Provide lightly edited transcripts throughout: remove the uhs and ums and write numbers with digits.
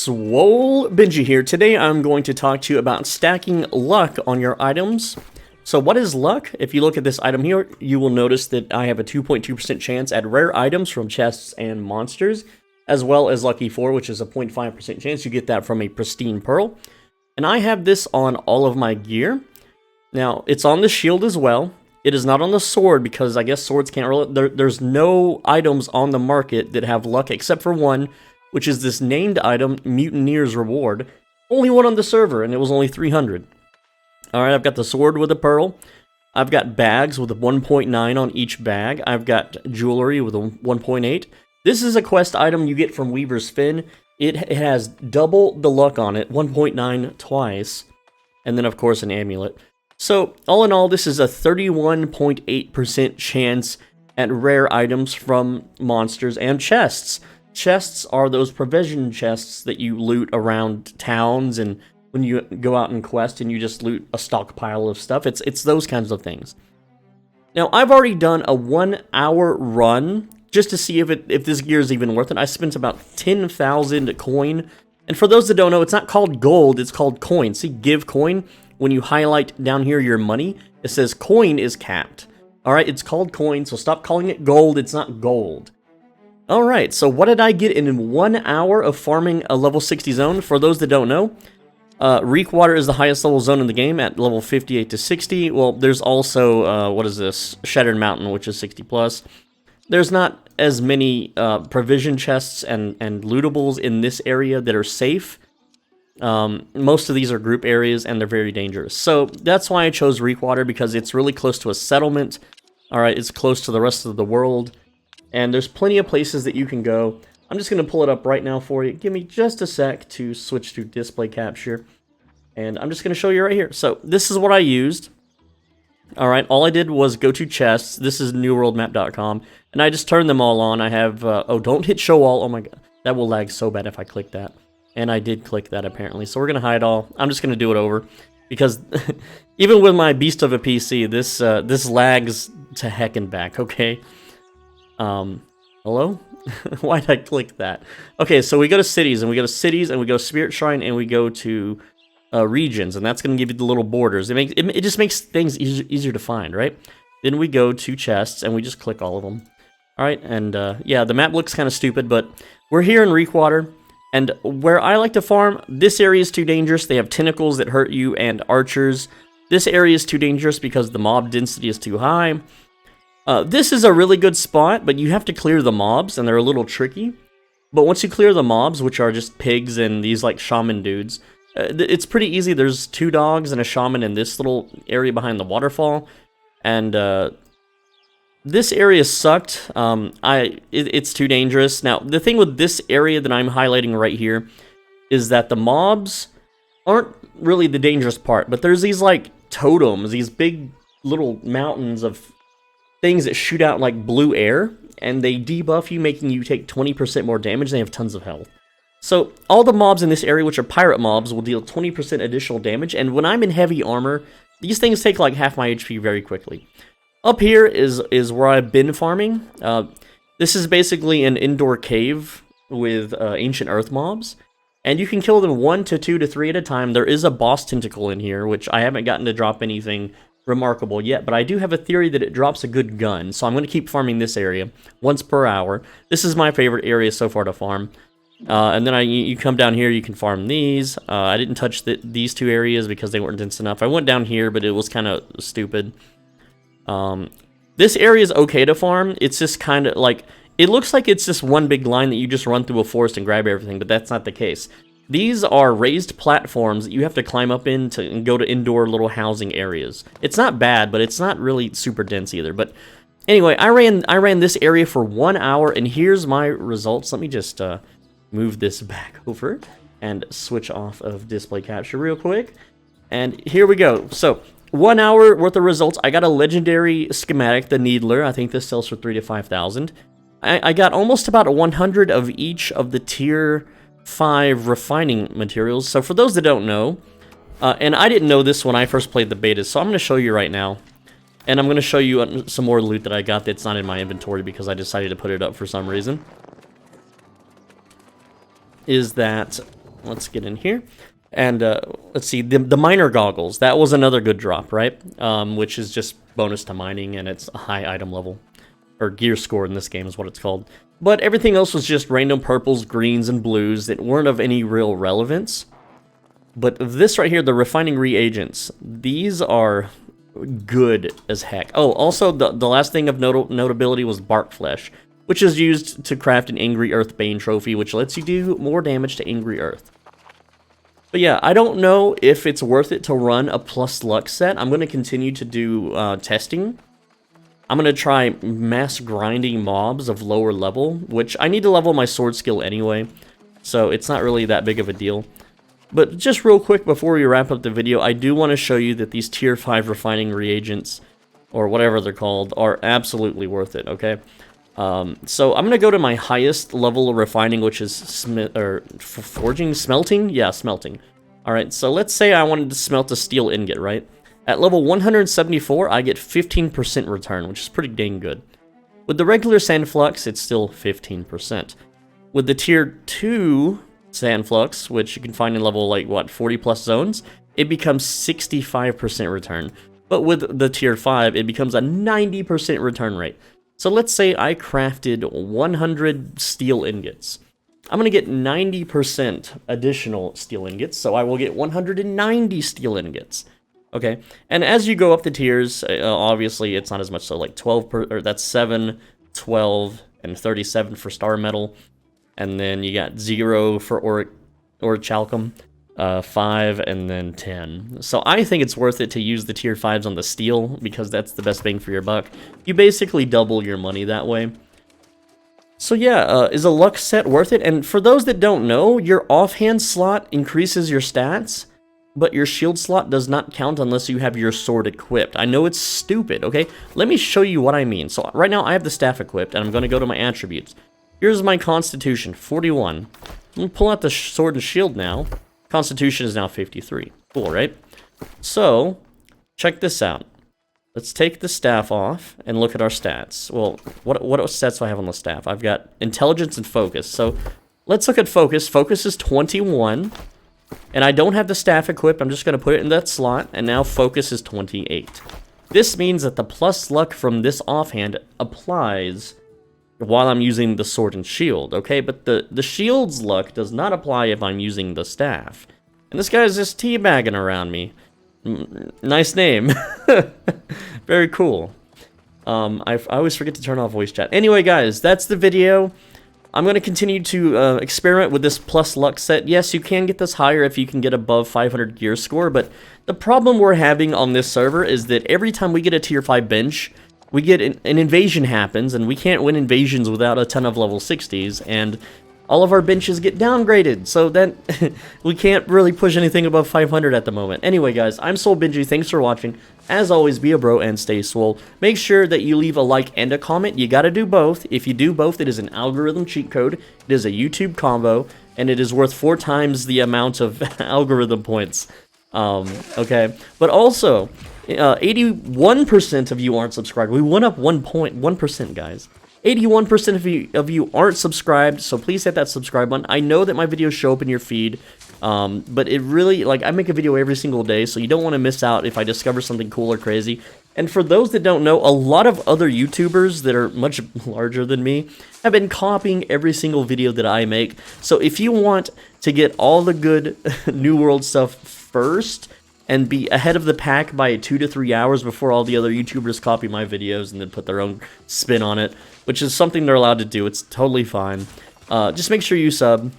SwoleBenji here. Today I'm going to talk to you about stacking luck on your items. So what is luck? If you look at this item here, you will notice that I have a 2.2% chance at rare items from chests and monsters, as well as Lucky 4, which is a 0.5% chance. You get that from a pristine pearl. And I have this on all of my gear. Now, it's on the shield as well. It is not on the sword because I guess swords can't roll it. There's no items on the market that have luck except for one, which is this named item, Mutineer's Reward. Only one on the server, and it was only 300. Alright, I've got the sword with a pearl. I've got bags with a 1.9 on each bag. I've got jewelry with a 1.8. This is a quest item you get from Weaver's Fin. It has double the luck on it, 1.9 twice. And then, of course, an amulet. So, all in all, this is a 31.8% chance at rare items from monsters and chests. Chests are those provision chests that you loot around towns and when you go out and quest and you just loot a stockpile of stuff. It's those kinds of things. Now, I've already done a 1 hour run just to see if this gear is even worth it. I spent about 10,000 coin. And for those that don't know, it's not called gold, it's called coin. See, give coin. When you highlight down here your money, it says coin is capped. Alright, it's called coin, so stop calling it gold. It's not gold. Alright, so what did I get in 1 hour of farming a level 60 zone? For those that don't know, Reekwater is the highest level zone in the game at level 58 to 60. Well, there's also, what is this? Shattered Mountain, which is 60 plus. There's not as many provision chests and lootables in this area that are safe. Most of these are group areas and they're very dangerous. So that's why I chose Reekwater, because it's really close to a settlement. Alright, it's close to the rest of the world. And there's plenty of places that you can go. I'm just going to pull it up right now for you. Give me just a sec to switch to display capture. And I'm just going to show you right here. So this is what I used. Alright, all I did was go to chests. This is newworldmap.com. And I just turned them all on. I have, oh, don't hit show all. Oh my god, that will lag so bad if I click that. And I did click that apparently. So we're going to hide all. I'm just going to do it over. Because even with my beast of a PC, this lags to heck and back, okay? Hello? Why did I click that? Okay, so we go to cities, and we go to Spirit Shrine, and we go to regions, and that's going to give you the little borders. It just makes things easier to find, right? Then we go to chests, and we just click all of them. Alright, and yeah, the map looks kind of stupid, but we're here in Reekwater, and where I like to farm, this area is too dangerous. They have tentacles that hurt you, and archers. This area is too dangerous because the mob density is too high. This is a really good spot, but you have to clear the mobs, and they're a little tricky. But once you clear the mobs, which are just pigs and these, like, shaman dudes, it's pretty easy. There's 2 dogs and a shaman in this little area behind the waterfall. And, this area sucked. It's too dangerous. Now, the thing with this area that I'm highlighting right here is that the mobs aren't really the dangerous part, but there's these, like, totems, these big little mountains of things that shoot out like blue air, and they debuff you, making you take 20% more damage. They have tons of health. So all the mobs in this area, which are pirate mobs, will deal 20% additional damage, and when I'm in heavy armor, these things take like half my HP very quickly. Up here is where I've been farming. This is basically an indoor cave with ancient earth mobs, and you can kill them 1 to 2 to 3 at a time. There is a boss tentacle in here, which I haven't gotten to drop anything remarkable yet, but I do have a theory that it drops a good gun, so I'm going to keep farming this area once per hour. This is my favorite area so far to farm. And then you come down here, you can farm these. I didn't touch these 2 areas because they weren't dense enough. I went down here, but it was kind of stupid. This area is okay to farm. It's just kind of like, it looks like it's just one big line that you just run through a forest and grab everything, but that's not the case. These are raised platforms that you have to climb up in and go to indoor little housing areas. It's not bad, but it's not really super dense either. But anyway, I ran this area for 1 hour, and here's my results. Let me just move this back over and switch off of display capture real quick. And here we go. So 1 hour worth of results. I got a legendary schematic, the Needler. I think this sells for 3,000 to 5,000. I got almost about 100 of each of the tier 5 refining materials. So for those that don't know, and I didn't know this when I first played the betas, so I'm going to show you right now. And I'm going to show you some more loot that I got that's not in my inventory because I decided to put it up for some reason. Is that let's get in here. And let's see, the miner goggles. That was another good drop, right? Which is just bonus to mining, and it's a high item level. Or gear score in this game is what it's called. But everything else was just random purples, greens, and blues that weren't of any real relevance. But this right here, the refining reagents, these are good as heck. Oh, also, the last thing of notability was bark flesh, which is used to craft an Angry Earth Bane trophy, which lets you do more damage to Angry Earth. But yeah, I don't know if it's worth it to run a plus luck set. I'm going to continue to do testing. I'm going to try mass grinding mobs of lower level, which I need to level my sword skill anyway, so it's not really that big of a deal. But just real quick before we wrap up the video, I do want to show you that these tier 5 refining reagents, or whatever they're called, are absolutely worth it, okay? So I'm going to go to my highest level of refining, which is smelting? Yeah, smelting. Alright, so let's say I wanted to smelt a steel ingot, right? At level 174, I get 15% return, which is pretty dang good. With the regular sand flux, it's still 15%. With the tier 2 sand flux, which you can find in level, like, what, 40 plus zones, it becomes 65% return. But with the tier 5, it becomes a 90% return rate. So let's say I crafted 100 steel ingots. I'm going to get 90% additional steel ingots, so I will get 190 steel ingots. Okay, and as you go up the tiers, obviously it's not as much, so like 12 that's 7, 12, and 37 for star metal, and then you got 0 for orichalcum, 5, and then 10. So I think it's worth it to use the tier 5s on the steel, because that's the best bang for your buck. You basically double your money that way. So yeah, is a luck set worth it? And for those that don't know, your offhand slot increases your stats, but your shield slot does not count unless you have your sword equipped. I know it's stupid, okay? Let me show you what I mean. So right now I have the staff equipped, and I'm going to go to my attributes. Here's my constitution, 41. I'm going to pull out the sword and shield now. Constitution is now 53. Cool, right? So, check this out. Let's take the staff off and look at our stats. Well, what stats do I have on the staff? I've got intelligence and focus. So, let's look at focus. Focus is 21. And I don't have the staff equipped. I'm just going to put it in that slot. And now focus is 28. This means that the plus luck from this offhand applies while I'm using the sword and shield, okay? But the shield's luck does not apply if I'm using the staff. And this guy's just teabagging around me. Nice name. Very cool. I always forget to turn off voice chat. Anyway, guys, that's the video. I'm going to continue to experiment with this plus luck set. Yes, you can get this higher if you can get above 500 gear score, but the problem we're having on this server is that every time we get a tier 5 bench, we get an invasion happens, and we can't win invasions without a ton of level 60s, and all of our benches get downgraded, so then we can't really push anything above 500 at the moment. Anyway, guys, I'm SwoleBenji. Thanks for watching. As always, be a bro and stay swole. Make sure that you leave a like and a comment. You gotta do both. If you do both, it is an algorithm cheat code. It is a YouTube combo, and it is worth 4 times the amount of algorithm points. Okay, but also, 81% of you aren't subscribed. We went up 1%, guys. 81% of you aren't subscribed, so please hit that subscribe button. I know that my videos show up in your feed, but it really, like, I make a video every single day, so you don't want to miss out if I discover something cool or crazy. And for those that don't know, a lot of other YouTubers that are much larger than me have been copying every single video that I make. So if you want to get all the good New World stuff first, and be ahead of the pack by 2 to 3 hours before all the other YouTubers copy my videos and then put their own spin on it, which is something they're allowed to do. It's totally fine. Just make sure you sub.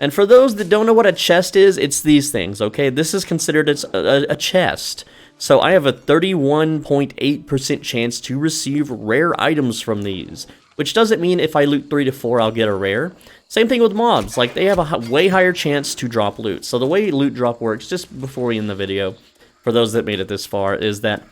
And for those that don't know what a chest is, it's these things, okay? This is considered a chest. So I have a 31.8% chance to receive rare items from these, which doesn't mean if I loot 3 to 4, I'll get a rare. Same thing with mobs, like they have a way higher chance to drop loot. So the way loot drop works, just before we end the video, for those that made it this far, is that,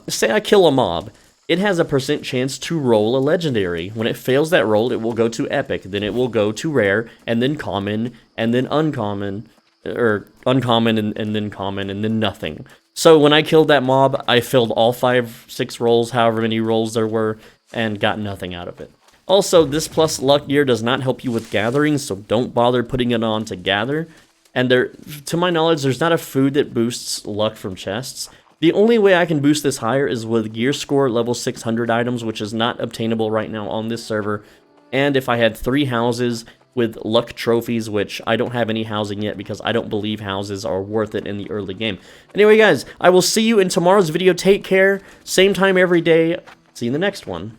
say I kill a mob, it has a % chance to roll a legendary. When it fails that roll, it will go to epic, then it will go to rare, and then common, and then uncommon, or uncommon, and then common, and then nothing. So when I killed that mob, I filled all 5, 6 rolls, however many rolls there were, and got nothing out of it. Also, this plus luck gear does not help you with gathering, so don't bother putting it on to gather. And there, to my knowledge, there's not a food that boosts luck from chests. The only way I can boost this higher is with gear score level 600 items, which is not obtainable right now on this server. And if I had 3 houses with luck trophies, which I don't have any housing yet because I don't believe houses are worth it in the early game. Anyway, guys, I will see you in tomorrow's video. Take care. Same time every day. See you in the next one.